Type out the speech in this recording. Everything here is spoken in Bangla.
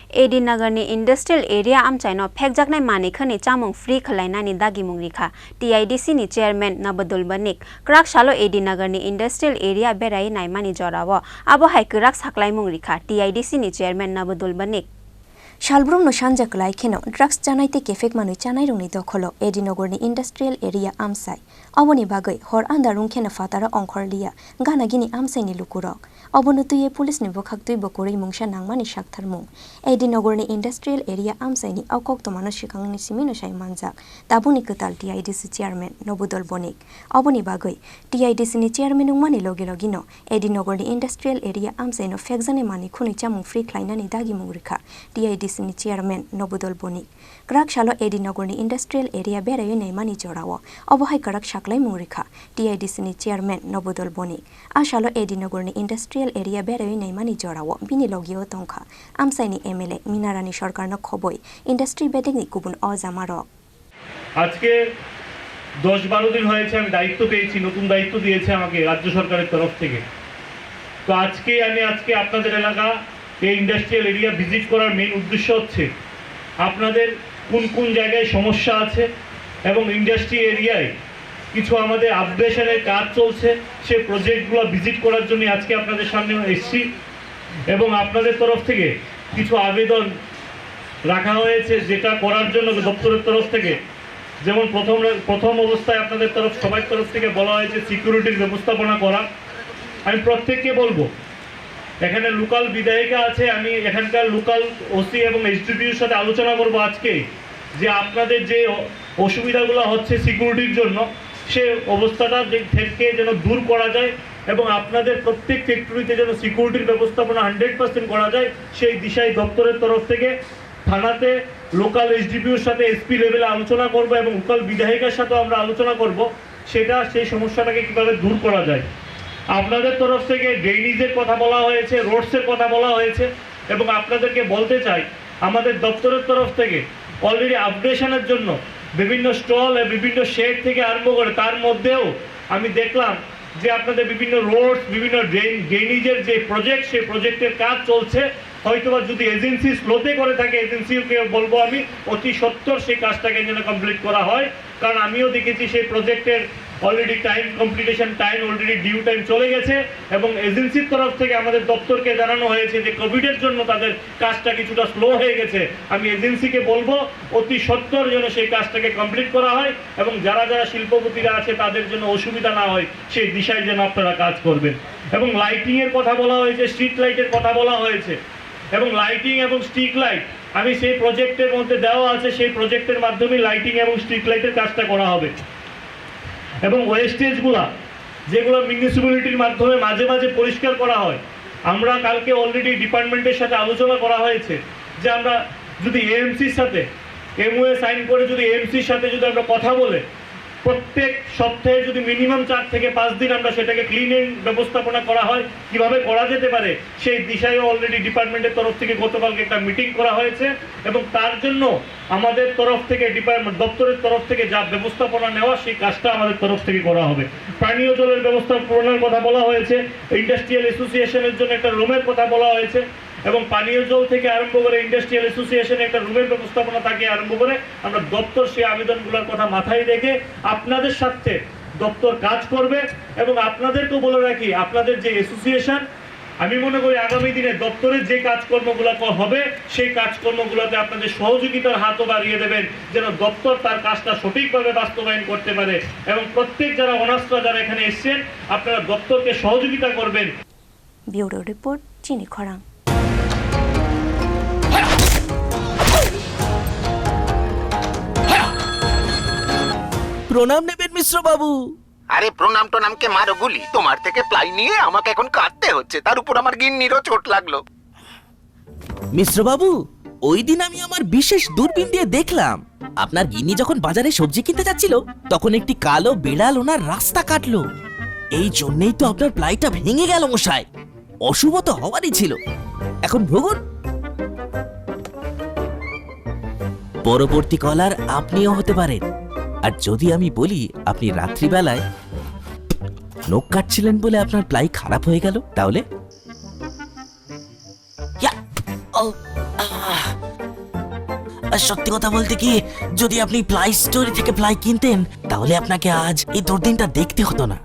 एडी नगरनि इंडस्ट्रियल एरिया आमचाइनो फेकजाकनाय मानिखनि चामुं फ्री खलायनानि दागिमुं रिखा TIDC नि चेयरमैन नबदुल बनिक क्राक शालो एडी नगरनि इंडस्ट्रियल एरिया बेराय नायमानि जरावो आबो हाय क्राक साख्लायमुं रिखा TIDC नि चेयरमैन नबदुल बनिक शालब्रुम नो सानजाकलाय खेनो ड्राग्स जानायते केफेक मानुय चानाय रंनि दखलो एडी नगरनि इंडस्ट्रियल एरिया आमसाय अबनि बागै हर आन्दारुं खेनो फातारा अंखरलिया गानागिनि आमसायनि लुकुरक अबनो तुये पुलिस नि बखाक्तुय बकरै मुंसा नांमानि साक्थारमुं एडी नगरनि इंडस्ट्रियल एरिया आमसायनि अकक तमानो सिखांनि सिमिनो साय मानजाक दाबुनि कताल TIDC चेयरमैन नबदुल बनिक अबनि बागै TIDC नि चेयरमैन मानि लगे लगिनो एडी नगरनि इंडस्ट्रियल एरिया आमसायनो फेकजाने मानि खुनि चामुं फ्री ख्लाइनानि दागिमुं रिखा TIDC नि चेयरमैन नबदुल बनिक क्राक शालो एडी नगरनि इंडस्ट्रियल एरिया बेराय नायमानि जरावो अबहाय क्राक साख्लाय मुं रिखा TIDC नि चेयरमैन नबदुल बनिक आ शालो एडी नगरनि इंडस्ट्रियल एरिया बेराय नायमानि जरावो बिनि लगियो तंखा आमसायनि MLA मिनारानि सरकारनो खबय इंडस्ट्री बेडिंगनि गुबुन अजामारक আজকে 10-12 দিন হয়েছে আমি দায়িত্ব পেয়েছি নতুন দায়িত্ব দিয়েছে আমাকে রাজ্য সরকারের তরফ থেকে তো আজকে আপনাদের এলাকা এই ইন্ডাস্ট্রিয়াল এরিয়া ভিজিট করার মেইন উদ্দেশ্য হচ্ছে আপনাদের কোন কোন জায়গায় সমস্যা আছে এবং ইন্ডাস্ট্রি এরিয়ায় কিছু আমাদের আপডেশনের কাজ চলছে সেই প্রজেক্টগুলো ভিজিট করার জন্য আজকে আপনাদের সামনে এসেছি এবং আপনাদের তরফ থেকে কিছু আবেদন রাখা হয়েছে যেটা করার জন্য দপ্তরের তরফ থেকে যেমন প্রথম অবস্থায় আপনাদের সবার তরফ থেকে বলা হয়েছে সিকিউরিটির ব্যবস্থাপনা করা আমি প্রত্যেককে বলবো এখানে লোকাল বিধায়িকা আছে আমি এখানকার লোকাল ওসি এবং এসডিপিওর সাথে আলোচনা করব আজকে যে আপনাদের যে অসুবিধাগুলো হচ্ছে সিকিউরিটির জন্য সে অবস্থাটা থেকে যেন দূর করা যায় এবং আপনাদের প্রত্যেক ফ্যাক্টরিতে যেন সিকিউরিটির ব্যবস্থাপনা 100% করা যায় সেই দিশায় দপ্তরের তরফ থেকে থানাতে লোকাল এসডিপিওর সাথে এসপি লেভেলে আলোচনা করব এবং লোকাল বিধায়িকার সাথে আমরা আলোচনা করব সেই সমস্যাটাকে কিভাবে দূর করা যায় আপনাদের তরফ থেকে ড্রেনেজের কথা বলা হয়েছে রোডসের কথা বলা হয়েছে এবং আপনাদেরকে বলতে চাই আমাদের দপ্তরের তরফ থেকে অলরেডি আপডেশনের জন্য বিভিন্ন স্টল বিভিন্ন শেড থেকে আরম্ভ করে তার মধ্যেও আমি দেখলাম যে আপনাদের বিভিন্ন রোডস বিভিন্ন ড্রেনেজের যে প্রজেক্ট সেই প্রজেক্টের কাজ চলছে হয়তোবা যদি এজেন্সি স্লোতে করে থাকে এজেন্সিকে বলবো আমি অতি সত্বর সেই কাজটাকে যেন কমপ্লিট করা হয় কারণ আমিও দেখেছি সেই প্রজেক্টের already completion time already due time চলে গেছে এবং এজেন্সির তরফ থেকে আমাদের দপ্তরকে জানানো হয়েছে যে কোভিডের জন্য তাদের কাজটা কিছুটা স্লো হয়ে গেছে আমি এজেন্সিকে বলবো অতি সত্বর যেন সেই কাজটাকে কমপ্লিট করা হয় এবং যারা শিল্পপতিরা আছে তাদের জন্য অসুবিধা না হয় সেই দিশায় যেন আপনারা কাজ করবেন এবং লাইটিংয়ের কথা বলা হয়েছে স্ট্রিট লাইটের কথা বলা হয়েছে এবং লাইটিং এবং স্ট্রিট লাইট আমি সেই প্রজেক্টের মধ্যে দেওয়া আছে সেই প্রজেক্টের মাধ্যমে লাইটিং এবং স্ট্রিট লাইটের কাজটা করা হবে এবং ওয়েস্টেজগুলা যেগুলো মিউনিসিপ্যালিটির মাধ্যমে মাঝে মাঝে পরিষ্কার করা হয় আমরা কালকে অলরেডি ডিপার্টমেন্টের সাথে আলোচনা করা হয়েছে যে আমরা যদি এএমসির সাথে MOA সাইন করে যদি এএমসির সাথে যদি আমরা কথা বলে প্রত্যেক সপ্তাহে যদি মিনিমাম 4 থেকে 5 দিন আমরা সেটাকে ক্লিনিং ব্যবস্থাপনা করা হয় কিভাবে করা যেতে পারে সেই দিশায় অলরেডি ডিপার্টমেন্টের তরফ থেকে গতকালকে একটা মিটিং করা হয়েছে এবং তার জন্য আমাদের তরফ থেকে দপ্তরের তরফ থেকে যা ব্যবস্থাপনা নেওয়া সেই কাজটা আমাদের তরফ থেকে করা হবে পানীয় জলের ব্যবস্থাপনার কথা বলা হয়েছে ইন্ডাস্ট্রিয়াল অ্যাসোসিয়েশনের জন্য একটা রুমের কথা বলা হয়েছে এবং পানীয় জল থেকে আরম্ভ করে ইন্ডাস্ট্রিয়াল অ্যাসোসিয়েশনে একটা রুমের ব্যবস্থাপনা থেকে আরম্ভ করে আমরা দপ্তর সেই আবেদনগুলোর কথা মাথায় রেখে আপনাদের সাথে দপ্তর কাজ করবে এবং আপনাদেরকেও বলে রাখি আপনাদের যে অ্যাসোসিয়েশন আমি মনে করি আগামী দিনে দপ্তরের যে কাজকর্মগুলো হবে সেই কাজকর্মগুলোতে আপনাদের সহযোগিতার হাতও বাড়িয়ে দেবেন যেন দপ্তর তার কাজটা সঠিকভাবে বাস্তবায়ন করতে পারে এবং প্রত্যেক যারা অনার্সরা যারা এখানে এসেছেন আপনারা দপ্তরকে সহযোগিতা করবেন ব্যুরো রিপোর্ট চিনি খরাং প্রণাম নেবেন মিশ্র বাবু আরে প্রণাম নামকে মারো গুলি তোমার থেকে প্লাই নিয়ে আমাকে এখন কাটতে হচ্ছে তার উপর আমার গিন্নিরও চোট লাগলো মিশ্র বাবু ওই দিন আমি আমার বিশেষ দূরবীন দিয়ে দেখলাম আপনার গিন্নি যখন বাজারে সবজি কিনতে যাচ্ছিল তখন একটি কালো বিড়াল ওনার রাস্তা কাটলো এই জন্যই তো আপনার প্লাইটা ভেঙে গেল মশাই অশুভ তো হওয়ারই ছিল এখন ভোগুন পরবর্তী কলার আপনিও হতে পারেন আর যদি আমি বলি আপনি রাত্রিবেলায় নখ কাটছিলেন বলে আপনার প্লাই খারাপ হয়ে গেল তাহলে আর সত্যি কথা বলতে কি, যদি আপনি প্লাই স্টোরি থেকে প্লাই কিনতেন তাহলে আপনাকে আজ এই দুর্দিনটা দেখতে হতো না।